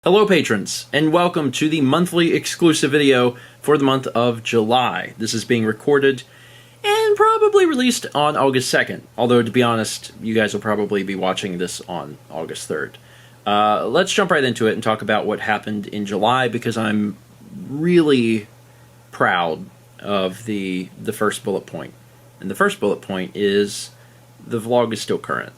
Hello patrons, and welcome to the monthly exclusive video for the month of July. This is being recorded and probably released on August 2nd, although to be honest, you guys will probably be watching this on August 3rd. Let's jump right into it and talk about what happened in July, because I'm really proud of the first bullet point. And the first bullet point is the vlog is still current.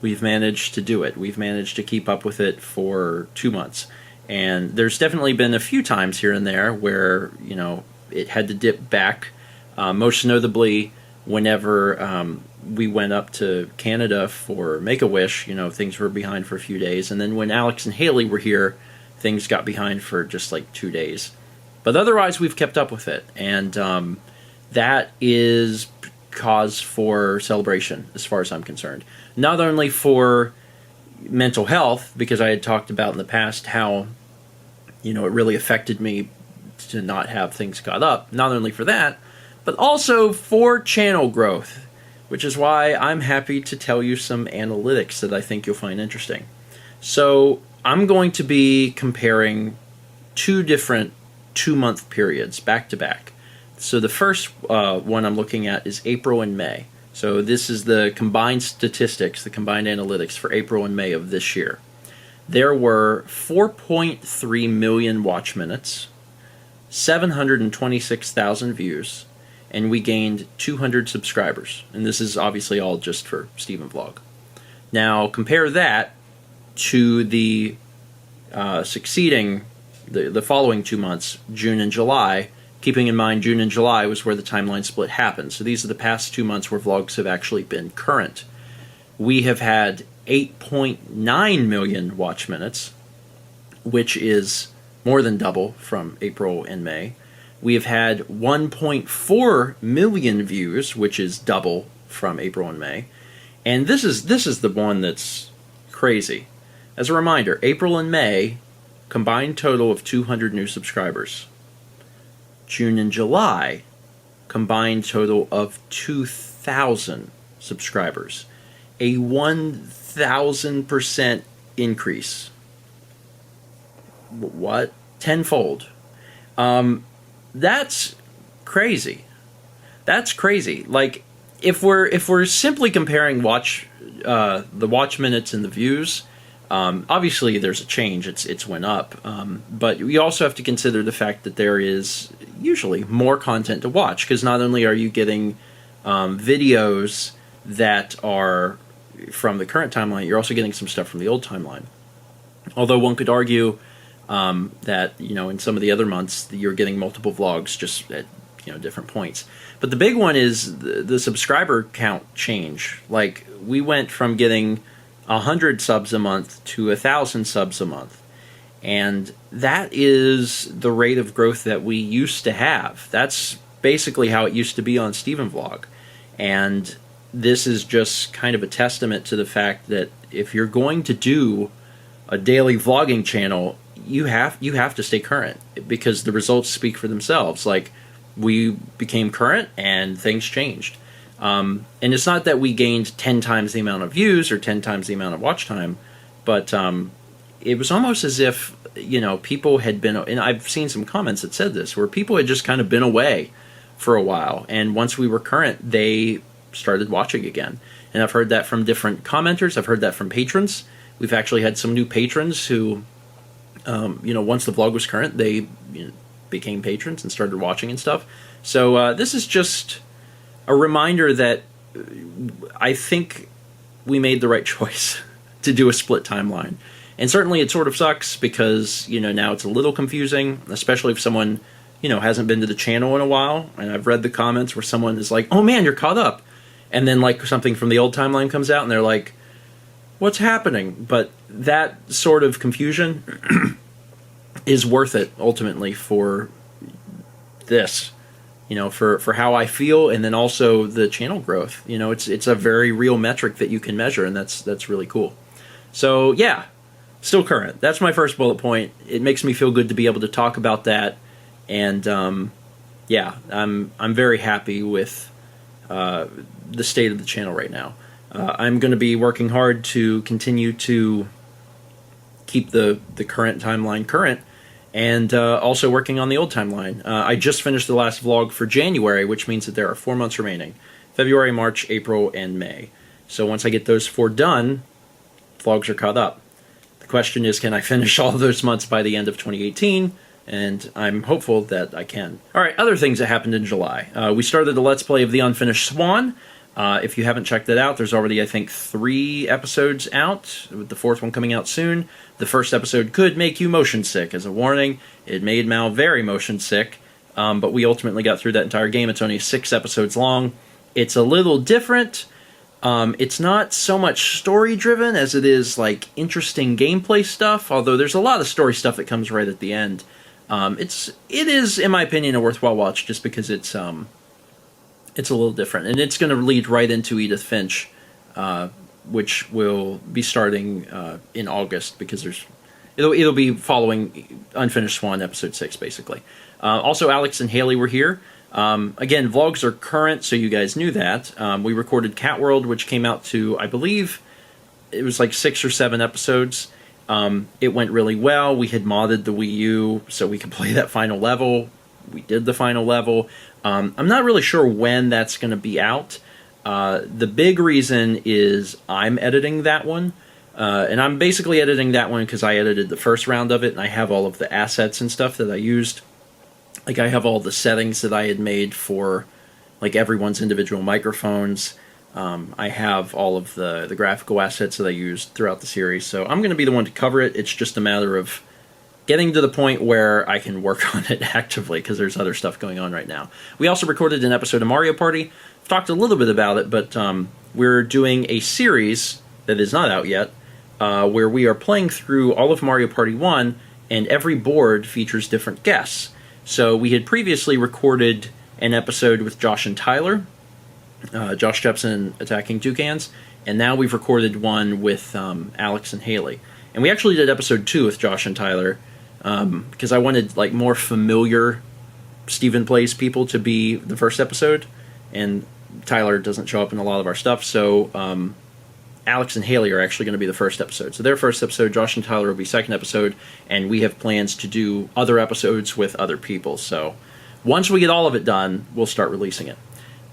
We've managed to do it. We've managed to keep up with it for 2 months. And there's definitely been a few times here and there where, you know, it had to dip back. Most notably, whenever we went up to Canada for Make-A-Wish, you know, things were behind for a few days. And then when Alex and Haley were here, things got behind for just like 2 days. But otherwise, we've kept up with it. And that is cause for celebration, as far as I'm concerned. Not only for mental health, because I had talked about in the past how, you know, it really affected me to not have things caught up. Not only for that, but also for channel growth, which is why I'm happy to tell you some analytics that I think you'll find interesting. So I'm going to be comparing two different 2-month periods back to back. So the first one I'm looking at is April and May. So this is the combined statistics, the combined analytics for April and May of this year. There were 4.3 million watch minutes, 726,000 views, and we gained 200 subscribers. And this is obviously all just for Steven Vlog. Now compare that to the succeeding, the following 2 months, June and July. Keeping in mind, June and July was where the timeline split happened. So these are the past 2 months where vlogs have actually been current. We have had 8.9 million watch minutes, which is more than double from April and May. We have had 1.4 million views, which is double from April and May. And this is the one that's crazy. As a reminder, April and May, combined total of 200 new subscribers. June and July, combined total of 2,000 subscribers. A 1,000% increase. What? Tenfold. That's crazy. That's crazy. Like, if we're simply comparing the watch minutes and the views, obviously there's a change. It's went up, but we also have to consider the fact that there is usually more content to watch, because not only are you getting videos that are from the current timeline, you're also getting some stuff from the old timeline. Although one could argue that, you know, in some of the other months you're getting multiple vlogs just at, you know, different points. But the big one is the subscriber count change. Like, we went from getting 100 subs a month to 1,000 subs a month. And that is the rate of growth that we used to have. That's basically how it used to be on Steven Vlog. And this is just kind of a testament to the fact that if you're going to do a daily vlogging channel, you have to stay current, because the results speak for themselves. Like, we became current and things changed. And it's not that we gained 10 times the amount of views or 10 times the amount of watch time, but it was almost as if, you know, people had been, and I've seen some comments that said this, where people had just kind of been away for a while, and once we were current, they started watching again. And I've heard that from different commenters. I've heard that from patrons. We've actually had some new patrons who, you know, once the vlog was current, they, you know, became patrons and started watching and stuff. So this is just a reminder that I think we made the right choice to do a split timeline. And certainly it sort of sucks, because, you know, now it's a little confusing, especially if someone, you know, hasn't been to the channel in a while. And I've read the comments where someone is like, oh man, you're caught up. And then like something from the old timeline comes out and they're like, what's happening? But that sort of confusion is worth it ultimately for this. You know, for how I feel, and then also the channel growth. You know, it's a very real metric that you can measure, and that's really cool. So yeah, still current. That's my first bullet point. It makes me feel good to be able to talk about that, and yeah, I'm very happy with the state of the channel right now. I'm going to be working hard to continue to keep the current timeline current, and also working on the old timeline. I just finished the last vlog for January, which means that there are 4 months remaining: February, March, April, and May. So once I get those 4 done, vlogs are caught up. The question is, can I finish all of those months by the end of 2018? And I'm hopeful that I can. Alright, other things that happened in July. We started the Let's Play of The Unfinished Swan. If you haven't checked that out, there's already, I think, 3 episodes out, with the 4th one coming out soon. The first episode could make you motion sick. As a warning, it made Mal very motion sick, but we ultimately got through that entire game. It's only 6 episodes long. It's a little different. It's not so much story-driven as it is, like, interesting gameplay stuff, although there's a lot of story stuff that comes right at the end. It is, in my opinion, a worthwhile watch just because it's a little different, and it's going to lead right into Edith Finch, which will be starting in August because it'll be following Unfinished Swan episode 6 basically. Also, Alex and Haley were here. Again, vlogs are current, so you guys knew that. We recorded Cat World, which came out to, I believe, it was like 6 or 7 episodes. It went really well. We had modded the Wii U so we could play that final level. We did the final level. I'm not really sure when that's going to be out. The big reason is I'm editing that one. And I'm basically editing that one because I edited the first round of it, and I have all of the assets and stuff that I used. Like, I have all the settings that I had made for, like, everyone's individual microphones. I have all of the graphical assets that I used throughout the series, so I'm going to be the one to cover it. It's just a matter of getting to the point where I can work on it actively, because there's other stuff going on right now. We also recorded an episode of Mario Party. I've talked a little bit about it, but we're doing a series that is not out yet, where we are playing through all of Mario Party 1, and every board features different guests. So we had previously recorded an episode with Josh and Tyler, Josh Jepson attacking Toucans, and now we've recorded one with Alex and Haley. And we actually did episode 2 with Josh and Tyler, because I wanted, like, more familiar Stephen Plays people to be the first episode, and Tyler doesn't show up in a lot of our stuff, so Alex and Haley are actually going to be the first episode. So their first episode, Josh and Tyler will be second episode, and we have plans to do other episodes with other people. So once we get all of it done, we'll start releasing it.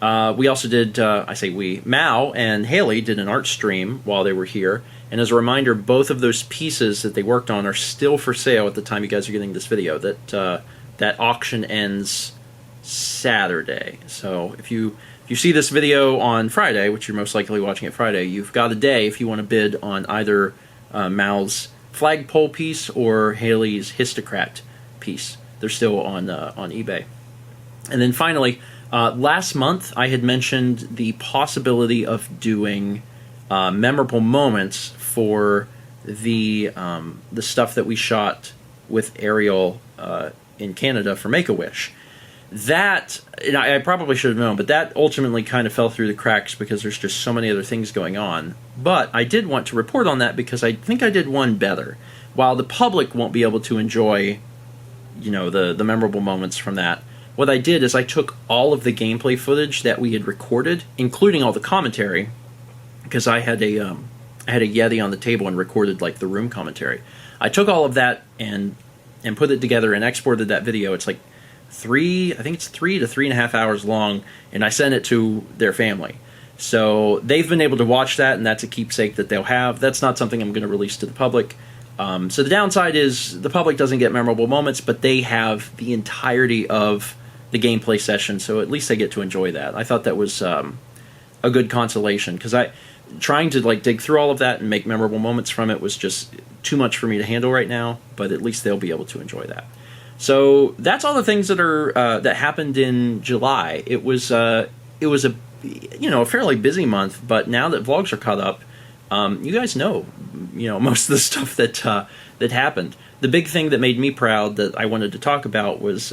We also did, Mal and Haley did an art stream while they were here, and as a reminder, both of those pieces that they worked on are still for sale at the time you guys are getting this video. That auction ends Saturday, so if you see this video on Friday, which you're most likely watching it Friday, you've got a day if you want to bid on either Mal's flagpole piece or Haley's Histocrat piece. They're still on eBay. And then finally, last month I had mentioned the possibility of doing memorable moments for the stuff that we shot with Ariel in Canada for Make-A-Wish. That, and I probably should have known, but that ultimately kind of fell through the cracks because there's just so many other things going on. But I did want to report on that because I think I did one better. While the public won't be able to enjoy, you know, the memorable moments from that, what I did is I took all of the gameplay footage that we had recorded, including all the commentary, because I had a Yeti on the table and recorded, like, the room commentary. I took all of that and put it together and exported that video. It's like 3 to 3.5 hours long, and I sent it to their family. So they've been able to watch that, and that's a keepsake that they'll have. That's not something I'm going to release to the public. So the downside is the public doesn't get memorable moments, but they have the entirety of the gameplay session, so at least they get to enjoy that. I thought that was a good consolation, because trying to, like, dig through all of that and make memorable moments from it was just too much for me to handle right now, but at least they'll be able to enjoy that. So that's all the things that are that happened in July. It was a fairly busy month, but now that vlogs are caught up, you guys know most of the stuff that happened. The big thing that made me proud that I wanted to talk about was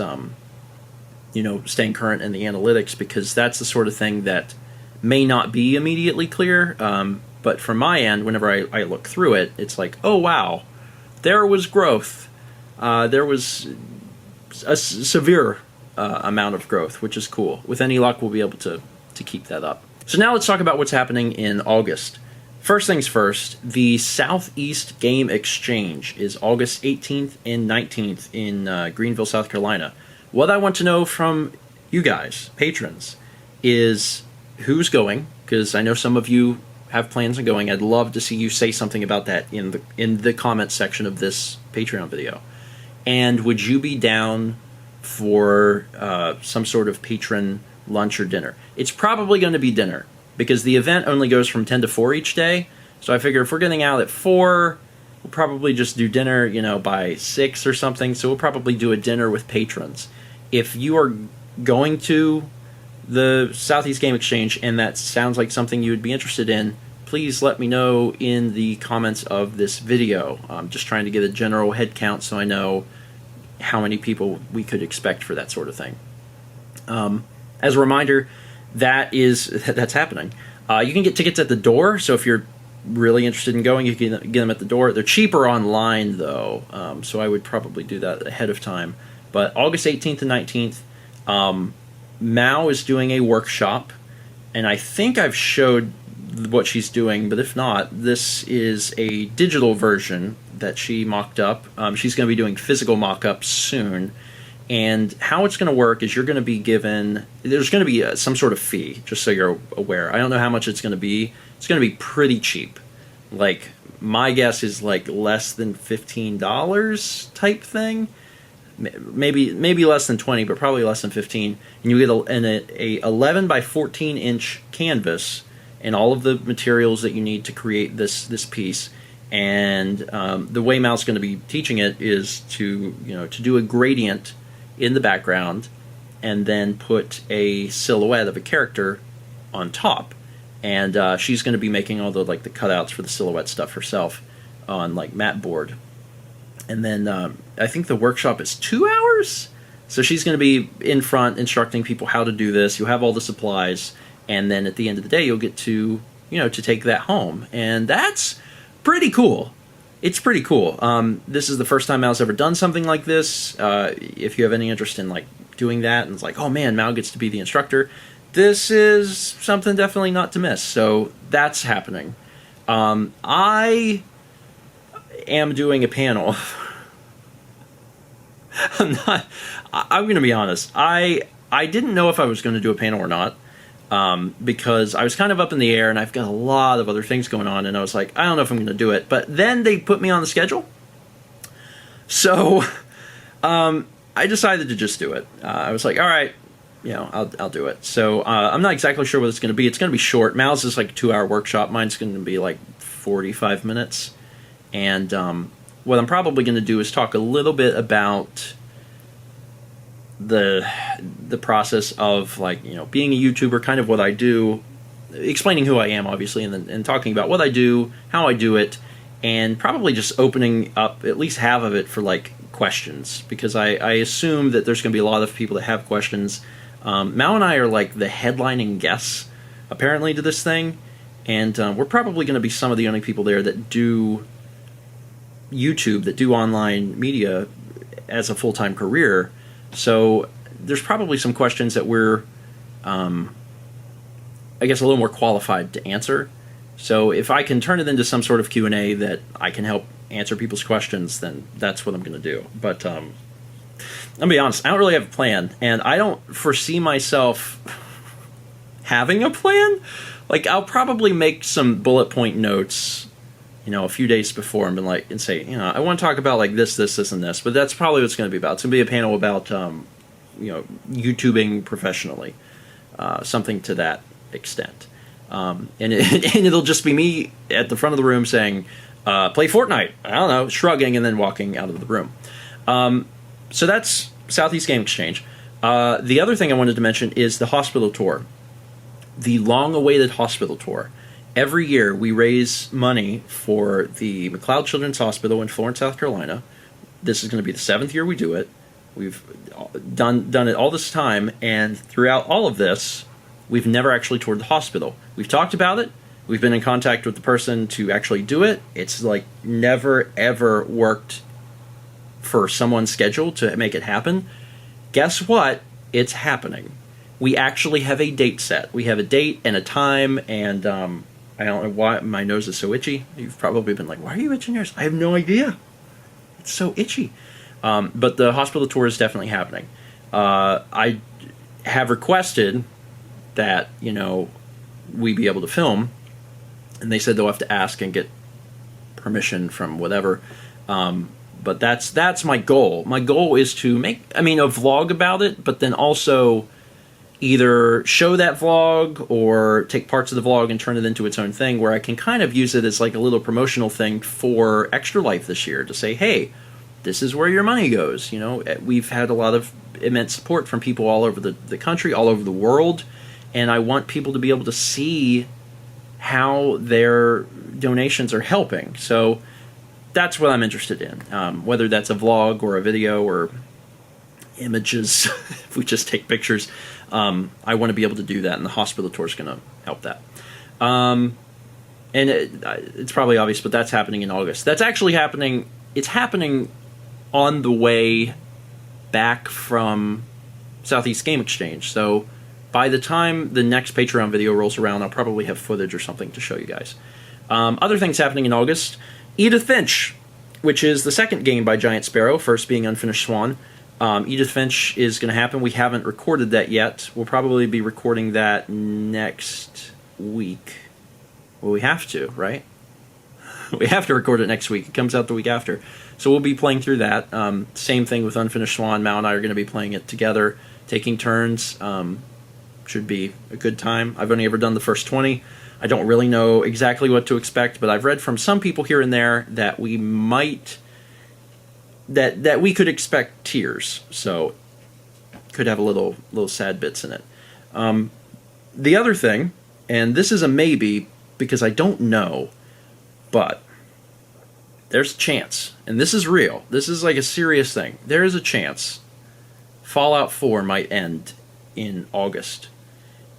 staying current in the analytics, because that's the sort of thing that may not be immediately clear, but from my end, whenever I look through it, it's like, oh wow, there was growth. There was a severe amount of growth, which is cool. With any luck, we'll be able to keep that up. So now let's talk about what's happening in August. First things first, the Southeast Game Exchange is August 18th and 19th in Greenville, South Carolina. What I want to know from you guys, patrons, is who's going, because I know some of you have plans on going. I'd love to see you say something about that in the comments section of this Patreon video. And would you be down for some sort of patron lunch or dinner? It's probably going to be dinner, because the event only goes from 10 to 4 each day. So I figure if we're getting out at 4, we'll probably just do dinner, by 6 or something. So we'll probably do a dinner with patrons. If you are going to the Southeast Game Exchange and that sounds like something you would be interested in, please let me know in the comments of this video. I'm just trying to get a general head count so I know how many people we could expect for that sort of thing. As a reminder, that's happening. You can get tickets at the door, so if you're really interested in going, you can get them at the door. They're cheaper online, though, so I would probably do that ahead of time. But August 18th and 19th, Mao is doing a workshop, and I think I've showed what she's doing, but if not, this is a digital version that she mocked up. She's going to be doing physical mock-ups soon. And how it's going to work is you're going to be given, there's going to be some sort of fee, just so you're aware. I don't know how much it's going to be. It's going to be pretty cheap. Like, my guess is like less than $15 type thing. Maybe less than 20, but probably less than 15. And you get a 11 by 14 inch canvas and all of the materials that you need to create this piece. And the way Mal's going to be teaching it is to do a gradient in the background and then put a silhouette of a character on top. And she's going to be making all the cutouts for the silhouette stuff herself on matte board. And then I think the workshop is 2 hours. So she's going to be in front instructing people how to do this. You'll have all the supplies, and then at the end of the day, you'll get to take that home, and that's pretty cool. It's pretty cool. This is the first time Mal's ever done something like this. If you have any interest in doing that, and it's oh man, Mal gets to be the instructor, this is something definitely not to miss. So that's happening. I am doing a panel. I'm going to be honest. I didn't know if I was going to do a panel or not. Because I was kind of up in the air and I've got a lot of other things going on, and I was I don't know if I'm going to do it. But then they put me on the schedule. So I decided to just do it. I was all right, I'll do it. So I'm not exactly sure what it's going to be. It's going to be short. Mal's is a 2-hour workshop. Mine's going to be 45 minutes. And what I'm probably going to do is talk a little bit about the process of being a YouTuber, kind of what I do, explaining who I am, obviously, and talking about what I do, how I do it, and probably just opening up at least half of it for questions, because I assume that there's going to be a lot of people that have questions. Mal and I are the headlining guests apparently to this thing, and we're probably going to be some of the only people there that do YouTube, that do online media as a full-time career. So there's probably some questions that we're, I guess, a little more qualified to answer. So if I can turn it into some sort of Q&A that I can help answer people's questions, then that's what I'm going to do. But I'll be honest, I don't really have a plan, and I don't foresee myself having a plan. I'll probably make some bullet point notes, a few days before, and say, I want to talk about this, and this, but that's probably what it's going to be about. It's going to be a panel about, YouTubing professionally, something to that extent. And it'll just be me at the front of the room saying, play Fortnite, I don't know, shrugging, and then walking out of the room. So that's Southeast Game Exchange. The other thing I wanted to mention is the hospital tour. The long-awaited hospital tour. Every year, we raise money for the McLeod Children's Hospital in Florence, South Carolina. This is going to be the 7th year we do it. We've done it all this time, and throughout all of this, we've never actually toured the hospital. We've talked about it. We've been in contact with the person to actually do it. It's never, ever worked for someone's schedule to make it happen. Guess what? It's happening. We actually have a date set. We have a date and a time, and I don't know why my nose is so itchy. You've probably been like, why are you itching yours? I have no idea. It's so itchy. But the hospital tour is definitely happening. I have requested that, we be able to film, and they said they'll have to ask and get permission from whatever. But that's my goal. My goal is to make, a vlog about it, but then also either show that vlog or take parts of the vlog and turn it into its own thing, where I can kind of use it as like a little promotional thing for Extra Life this year, to say, hey, this is where your money goes. We've had a lot of immense support from people all over the country, all over the world, and I want people to be able to see how their donations are helping. So that's what I'm interested in, whether that's a vlog or a video or images. If we just take pictures, I want to be able to do that, and the hospital tour is going to help that. And it's probably obvious, but that's happening in August. That's actually happening. It's happening on the way back from Southeast Game Exchange. So by the time the next Patreon video rolls around, I'll probably have footage or something to show you guys. Other things happening in August: Edith Finch, which is the second game by Giant Sparrow, first being Unfinished Swan. Edith Finch is going to happen. We haven't recorded that yet. We'll probably be recording that next week. Well, we have to, right? We have to record it next week. It comes out the week after. So we'll be playing through that. Same thing with Unfinished Swan. Mal and I are going to be playing it together, taking turns. Should be a good time. I've only ever done the first 20. I don't really know exactly what to expect, but I've read from some people here and there that we might... that we could expect tears. So could have a little sad bits in it. The other thing, and this is a maybe because I don't know, but there's a chance, and this is real. This is like a serious thing. There is a chance Fallout 4 might end in August.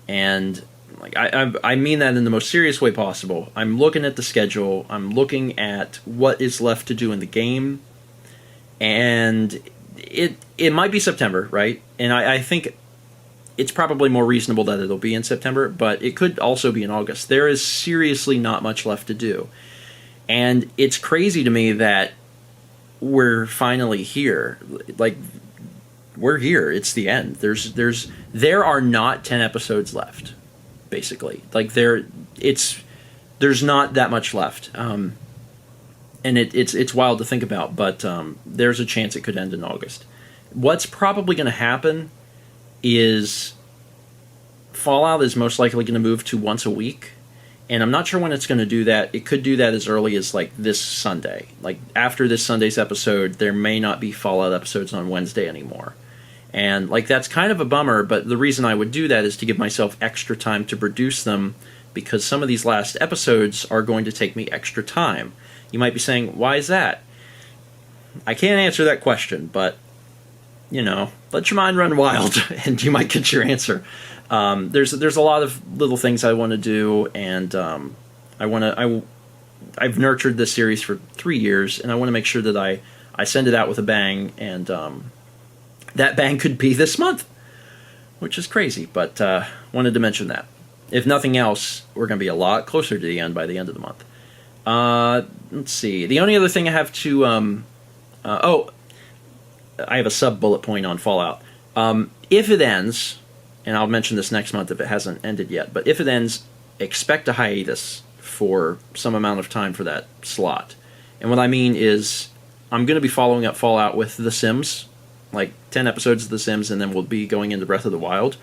And like I mean that in the most serious way possible. I'm looking at the schedule. I'm looking at what is left to do in the game. And it might be September, right? And I think it's probably more reasonable that it'll be in September, but it could also be in August. There is seriously not much left to do. And it's crazy to me that we're finally here. Like, we're here. It's the end. There are not 10 episodes left, basically. Like, there's not that much left. And it's wild to think about, but there's a chance it could end in August. What's probably going to happen is Fallout is most likely going to move to once a week, and I'm not sure when it's going to do that. It could do that as early as like this Sunday. Like after this Sunday's episode, there may not be Fallout episodes on Wednesday anymore. And like that's kind of a bummer, but the reason I would do that is to give myself extra time to produce them, because some of these last episodes are going to take me extra time. You might be saying, why is that? I can't answer that question, but, let your mind run wild, and you might get your answer. There's a lot of little things I want to do, and I've nurtured this series for 3 years, and I want to make sure that I send it out with a bang, and that bang could be this month, which is crazy, but wanted to mention that. If nothing else, we're going to be a lot closer to the end by the end of the month. Let's see. The only other thing I have to... I have a sub-bullet point on Fallout. If it ends, and I'll mention this next month if it hasn't ended yet, but if it ends, expect a hiatus for some amount of time for that slot. And what I mean is, I'm going to be following up Fallout with The Sims, like 10 episodes of The Sims, and then we'll be going into Breath of the Wild.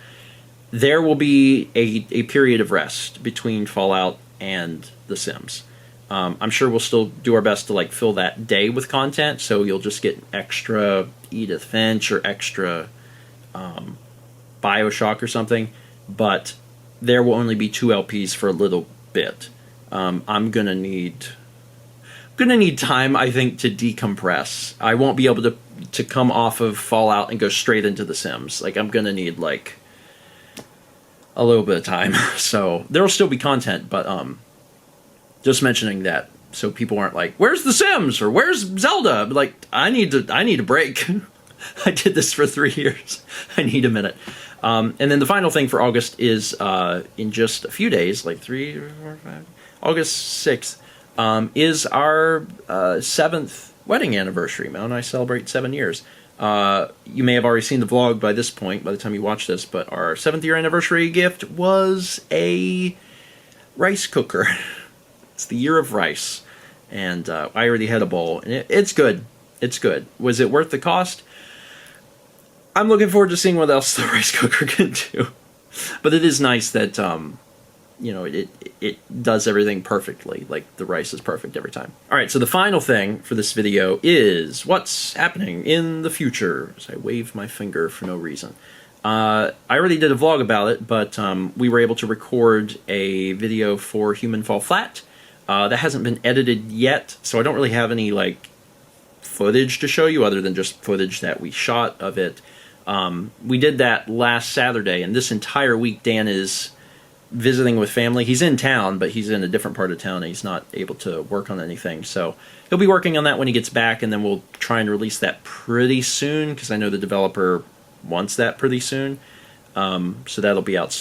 There will be a period of rest between Fallout and The Sims. I'm sure we'll still do our best to like fill that day with content, so you'll just get extra Edith Finch or extra BioShock or something, but there will only be 2 LPs for a little bit. I'm gonna need time, I think, to decompress. I won't be able to come off of Fallout and go straight into The Sims. Like, I'm gonna need like a little bit of time. So there'll still be content, but just mentioning that so people aren't like, where's The Sims or where's Zelda? Like, I need a break. I did this for 3 years. I need a minute. And then the final thing for August is in just a few days, like 3 or 4 or 5. August 6th, is our 7th wedding anniversary. Mel and I celebrate 7 years. You may have already seen the vlog by this point, by the time you watch this, but our 7th year anniversary gift was a rice cooker. It's the year of rice. And I already had a bowl, and it's good. It's good. Was it worth the cost? I'm looking forward to seeing what else the rice cooker can do. But it is nice that, you know, it does everything perfectly. Like, the rice is perfect every time. Alright, so the final thing for this video is what's happening in the future. As I wave my finger for no reason. I already did a vlog about it, but we were able to record a video for Human Fall Flat. That hasn't been edited yet, so I don't really have any, like, footage to show you other than just footage that we shot of it. We did that last Saturday, and this entire week Dan is visiting with family. He's in town, but he's in a different part of town, and he's not able to work on anything. So he'll be working on that when he gets back, and then we'll try and release that pretty soon, because I know the developer wants that pretty soon. So that'll be out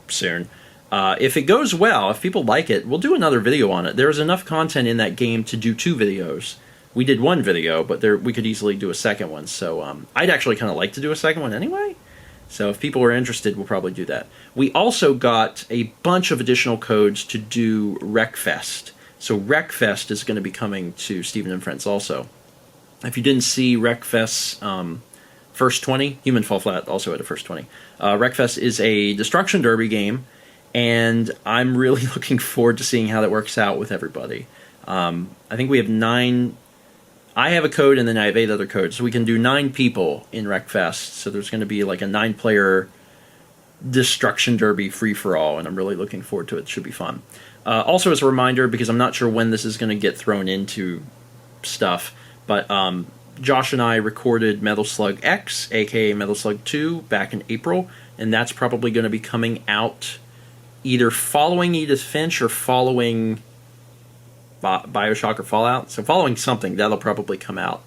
soon. If it goes well, if people like it, we'll do another video on it. There's enough content in that game to do 2 videos. We did 1 video, but we could easily do a second one. So I'd actually kind of like to do a second one anyway. So if people are interested, we'll probably do that. We also got a bunch of additional codes to do Wreckfest. So Wreckfest is going to be coming to Steven and Friends also. If you didn't see Wreckfest's first 20, Human Fall Flat also had a first 20. Wreckfest is a Destruction Derby game, and I'm really looking forward to seeing how that works out with everybody. I think we have 9... I have a code, and then I have 8 other codes, so we can do 9 people in Wreckfest. So there's going to be like a 9-player Destruction Derby free-for-all, and I'm really looking forward to it. It should be fun. Also, as a reminder, because I'm not sure when this is going to get thrown into stuff, but Josh and I recorded Metal Slug X, aka Metal Slug 2, back in April, and that's probably going to be coming out either following Edith Finch or following Bioshock or Fallout. So following something, that'll probably come out,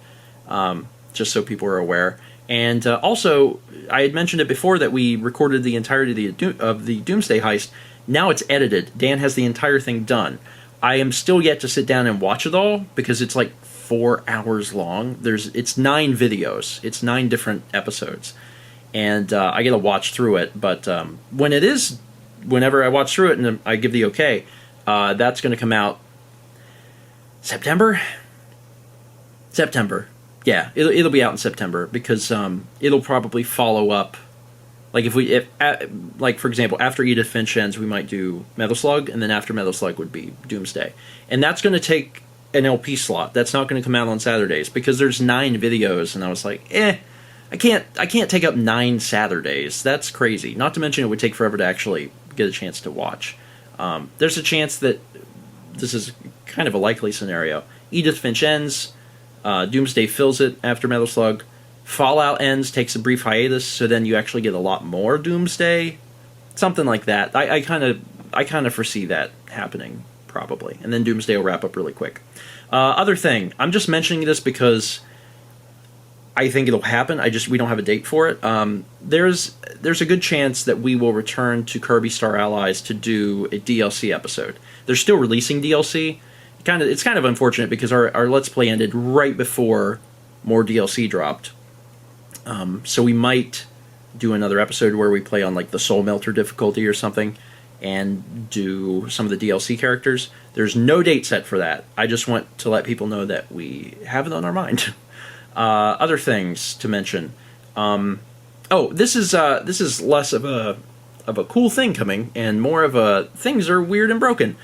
just so people are aware. And also, I had mentioned it before that we recorded the entirety of the Doomsday Heist. Now it's edited. Dan has the entire thing done. I am still yet to sit down and watch it all, because it's like 4 hours long. It's 9 videos. It's 9 different episodes. And I get to watch through it, but whenever I watch through it and I give the okay, that's going to come out September? Yeah, it'll be out in September, because it'll probably follow up. Like like for example, after Edith Finch ends, we might do Metal Slug, and then after Metal Slug would be Doomsday, and that's going to take an LP slot. That's not going to come out on Saturdays, because there's 9 videos, and I was like, I can't take up 9 Saturdays. That's crazy. Not to mention it would take forever to actually get a chance to watch. There's a chance that this is kind of a likely scenario. Edith Finch ends, Doomsday fills it after Metal Slug, Fallout ends, takes a brief hiatus, so then you actually get a lot more Doomsday, something like that. I kind of foresee that happening, probably, and then Doomsday will wrap up really quick. Other thing, I'm just mentioning this because I think it'll happen. We don't have a date for it. There's a good chance that we will return to Kirby Star Allies to do a DLC episode. They're still releasing DLC. It's kind of unfortunate, because our Let's Play ended right before more DLC dropped. So we might do another episode where we play on like the Soul Melter difficulty or something, and do some of the DLC characters. There's no date set for that. I just want to let people know that we have it on our mind. Other things to mention. This is less of a cool thing coming, and more of a things are weird and broken.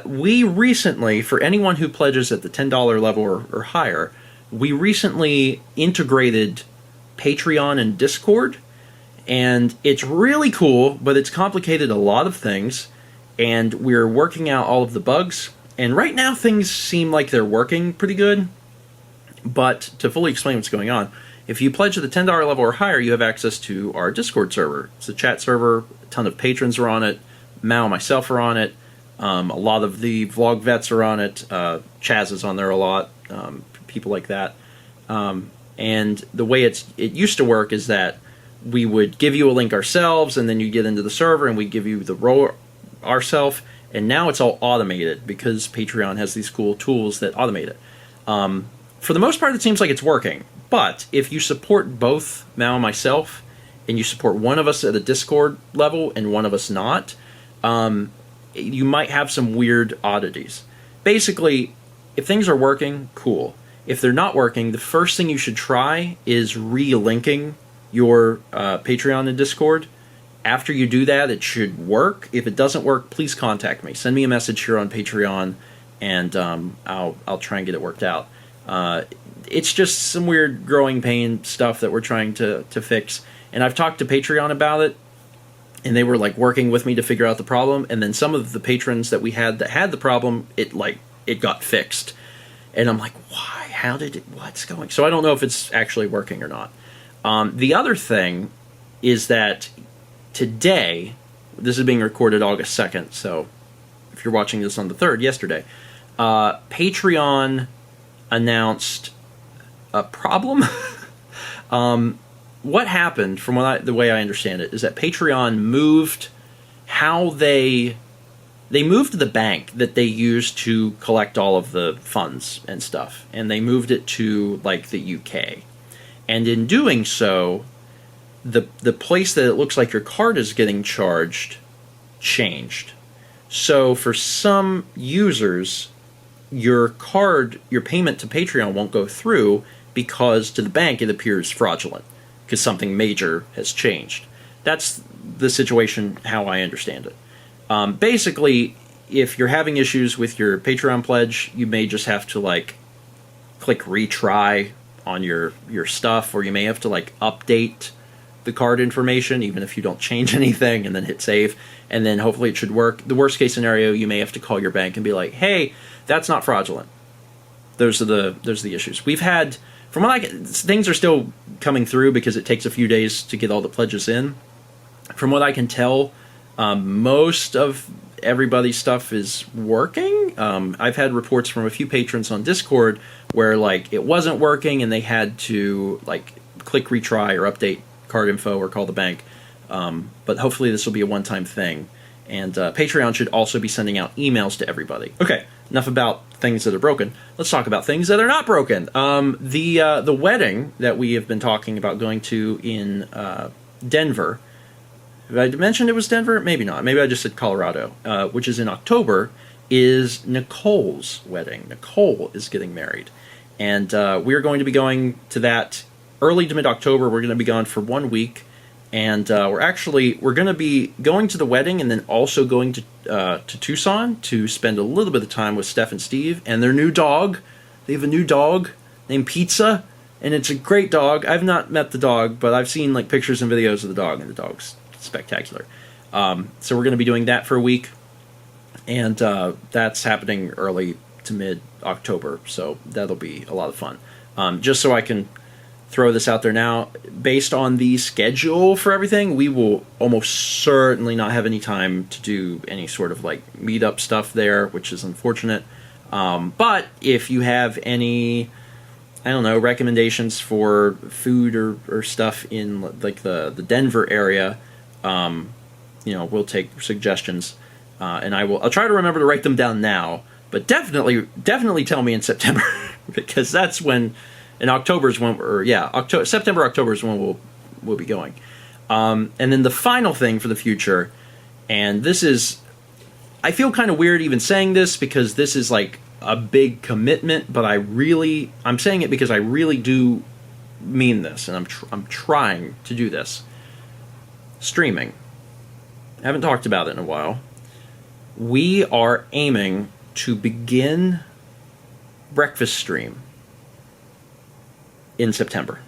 We recently, for anyone who pledges at the $10 level or higher, we recently integrated Patreon and Discord, and it's really cool, but it's complicated a lot of things, and we're working out all of the bugs, and right now things seem like they're working pretty good. But to fully explain what's going on, if you pledge at the $10 level or higher, you have access to our Discord server. It's a chat server. A ton of patrons are on it. Mao and myself are on it. A lot of the vlog vets are on it. Chaz is on there a lot. People like that. And the way it used to work is that we would give you a link ourselves, and then you get into the server, and we give you the role ourselves, and now it's all automated because Patreon has these cool tools that automate it. For the most part, it seems like it's working. But if you support both Mao and myself, and you support one of us at a Discord level and one of us not, you might have some weird oddities. Basically, if things are working, cool. If they're not working, the first thing you should try is re-linking your Patreon and Discord. After you do that, it should work. If it doesn't work, please contact me. Send me a message here on Patreon, and I'll try and get it worked out. It's just some weird growing pain stuff that we're trying to fix. And I've talked to Patreon about it, and they were like working with me to figure out the problem. And then some of the patrons that we had that had the problem, it got fixed. And I'm like, why? How did it? What's going? So I don't know if it's actually working or not. The other thing is that today, this is being recorded August 2nd, so if you're watching this on the 3rd, yesterday, Patreon announced a problem. What happened, from the way I understand it, is that Patreon moved how they moved the bank that they used to collect all of the funds and stuff, and they moved it to like the UK. And in doing so, the place that it looks like your card is getting charged changed. So for some users, your payment to Patreon won't go through because to the bank it appears fraudulent because something major has changed. That's the situation how I understand it. Basically, if you're having issues with your Patreon pledge, you may just have to like click retry on your stuff, or you may have to like update the card information even if you don't change anything, and then hit save, and then hopefully it should work. The worst case scenario, you may have to call your bank and be like, hey, that's not fraudulent. Those are the issues. We've had, from what things are still coming through because it takes a few days to get all the pledges in. From what I can tell, most of everybody's stuff is working. I've had reports from a few patrons on Discord where like it wasn't working and they had to like click retry or update card info or call the bank. But hopefully this will be a one-time thing. And Patreon should also be sending out emails to everybody. Okay, enough about things that are broken. Let's talk about things that are not broken. The wedding that we have been talking about going to in Denver. Have I mentioned it was Denver? Maybe not. Maybe I just said Colorado, which is in October, is Nicole's wedding. Nicole is getting married. And we're going to be going to that early to mid-October. We're going to be gone for 1 week. And we're going to be going to the wedding and then also going to Tucson to spend a little bit of time with Steph and Steve and their new dog. They have a new dog named Pizza, and it's a great dog. I've not met the dog, but I've seen like pictures and videos of the dog, and the dog's spectacular. So we're going to be doing that for a week, and that's happening early to mid-October, so that'll be a lot of fun. Just so I can throw this out there now, based on the schedule for everything, we will almost certainly not have any time to do any sort of like meetup stuff there, which is unfortunate. But if you have any, I don't know, recommendations for food or stuff in like the Denver area, we'll take suggestions, and I'll try to remember to write them down now, but definitely tell me in September because that's when. In October is when, September, October is when we'll be going. And then the final thing for the future, and this is, I feel kind of weird even saying this because this is like a big commitment, but I'm saying it because I really do mean this, and I'm trying to do this. Streaming. I haven't talked about it in a while. We are aiming to begin breakfast stream in September.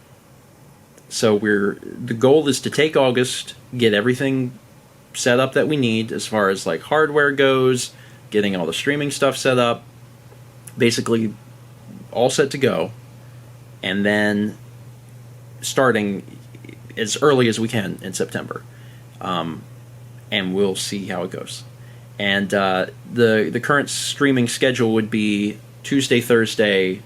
So the goal is to take August, get everything set up that we need as far as like hardware goes, getting all the streaming stuff set up, basically all set to go, and then starting as early as we can in September. And we'll see how it goes. And the current streaming schedule would be Tuesday, Thursday,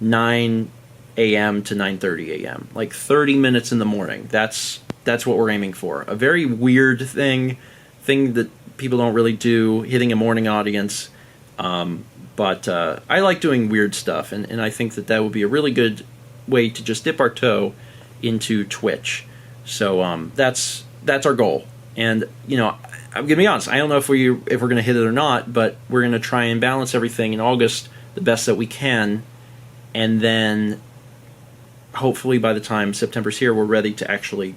9 a.m. to 9:30 a.m. Like 30 minutes in the morning. That's what we're aiming for. A very weird thing that people don't really do, hitting a morning audience. But I like doing weird stuff, and I think that would be a really good way to just dip our toe into Twitch. So that's our goal. And I'm gonna be honest, I don't know if we're gonna hit it or not, but we're gonna try and balance everything in August the best that we can, and then hopefully by the time September's here, we're ready to actually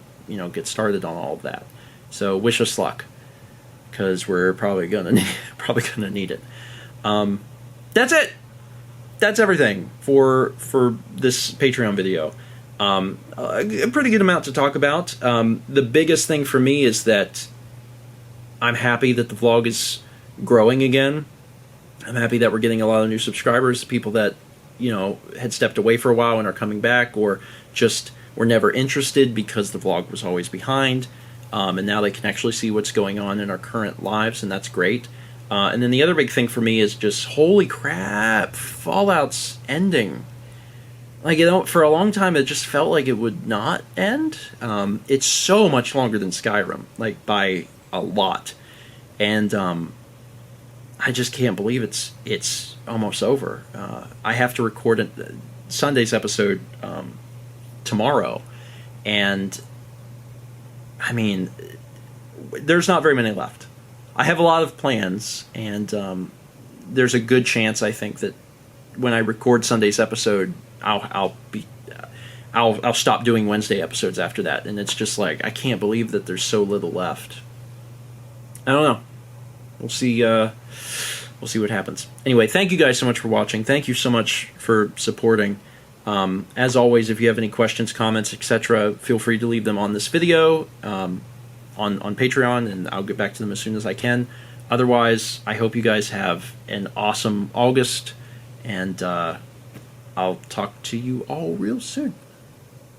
get started on all of that. So wish us luck, because we're probably gonna need it. That's it. That's everything for this Patreon video. A pretty good amount to talk about. The biggest thing for me is that I'm happy that the vlog is growing again. I'm happy that we're getting a lot of new subscribers, people that had stepped away for a while and are coming back, or just were never interested because the vlog was always behind, and now they can actually see what's going on in our current lives, and that's great. And then the other big thing for me is just, holy crap, Fallout's ending. Like, for a long time it just felt like it would not end. It's so much longer than Skyrim, like by a lot, and I just can't believe it's almost over. I have to record Sunday's episode tomorrow, and I mean, there's not very many left. I have a lot of plans, and there's a good chance, I think, that when I record Sunday's episode, I'll stop doing Wednesday episodes after that, and it's just like, I can't believe that there's so little left. I don't know. We'll see. We'll see what happens. Anyway, thank you guys so much for watching. Thank you so much for supporting. As always, if you have any questions, comments, etc., feel free to leave them on this video, on Patreon, and I'll get back to them as soon as I can. Otherwise, I hope you guys have an awesome August, and I'll talk to you all real soon.